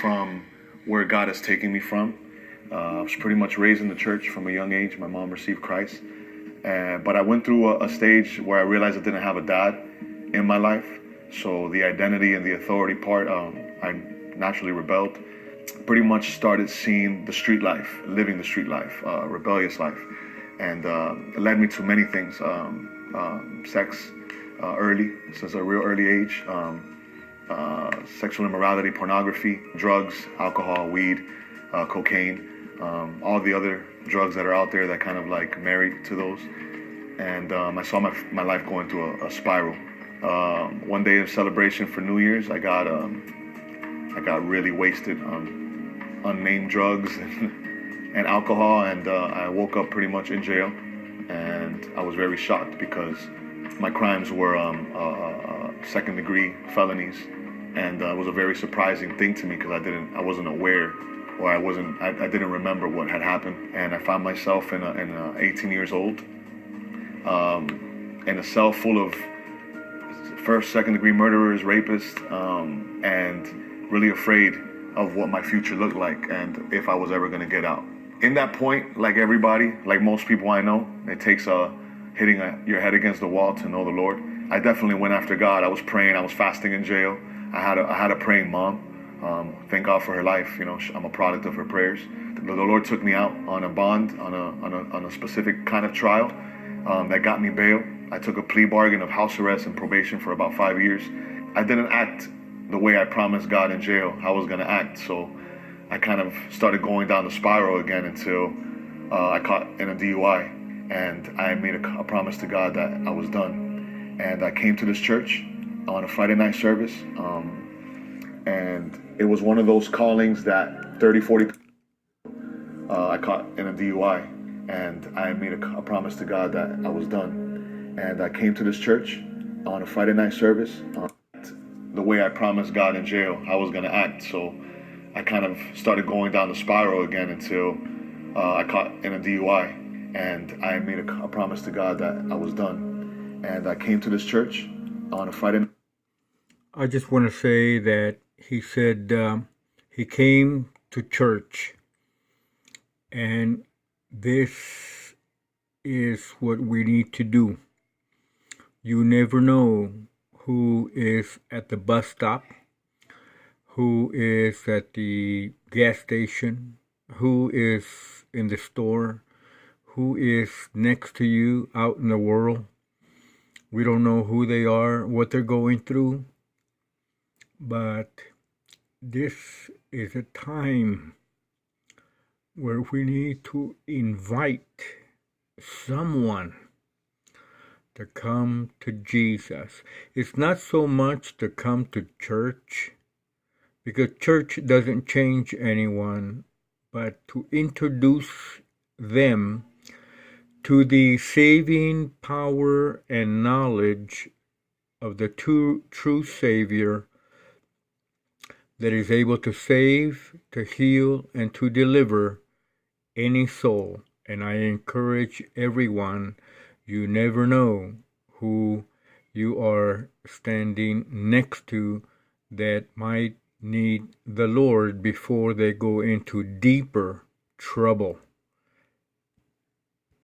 from where God is taking me from. I was pretty much raised in the church from a young age. My mom received Christ. But I went through a stage where I realized I didn't have a dad in my life. So the identity and the authority part, I naturally rebelled. Pretty much started seeing the street life, living the street life, rebellious life. And it led me to many things. Sex early, since a real early age. Sexual immorality, pornography, drugs, alcohol, weed, cocaine, all the other drugs that are out there that kind of like married to those. And I saw my life going through a spiral. One day of celebration for New Year's, I got really wasted on unnamed drugs and alcohol, and I woke up pretty much in jail. And I was very shocked because my crimes were second-degree felonies, and it was a very surprising thing to me because I wasn't aware, or I didn't remember what had happened. And I found myself in 18 years old, in a cell full of first, second-degree murderers, rapists, and really afraid of what my future looked like and if I was ever going to get out. In that point, like everybody, like most people I know, it takes hitting your head against the wall to know the Lord. I definitely went after God. I was praying. I was fasting in jail. I had a praying mom. Thank God for her life. You know, I'm a product of her prayers. The Lord took me out on a bond, on a specific kind of trial that got me bail. I took a plea bargain of house arrest and probation for about 5 years. I didn't act the way I promised God in jail I was going to act. So I kind of started going down the spiral again until I caught in a DUI. And I made a promise to God that I was done. And I came to this church on a Friday night service. And it was one of those callings that 30, 40 I caught in a DUI. And I made a promise to God that I was done. And I came to this church on a Friday night service. The way I promised God in jail I was going to act. So I kind of started going down the spiral again until I caught in a DUI. And I made a promise to God that I was done. And I came to this church on a Friday night. I just want to say that he said he came to church. And this is what we need to do. You never know who is at the bus stop, who is at the gas station, who is in the store, who is next to you out in the world. We don't know who they are, what they're going through, but this is a time where we need to invite someone to come to Jesus. It's not so much to come to church, because church doesn't change anyone, but to introduce them to the saving power and knowledge of the true Savior that is able to save, to heal, and to deliver any soul. And I encourage everyone, you never know who you are standing next to that might need the Lord before they go into deeper trouble.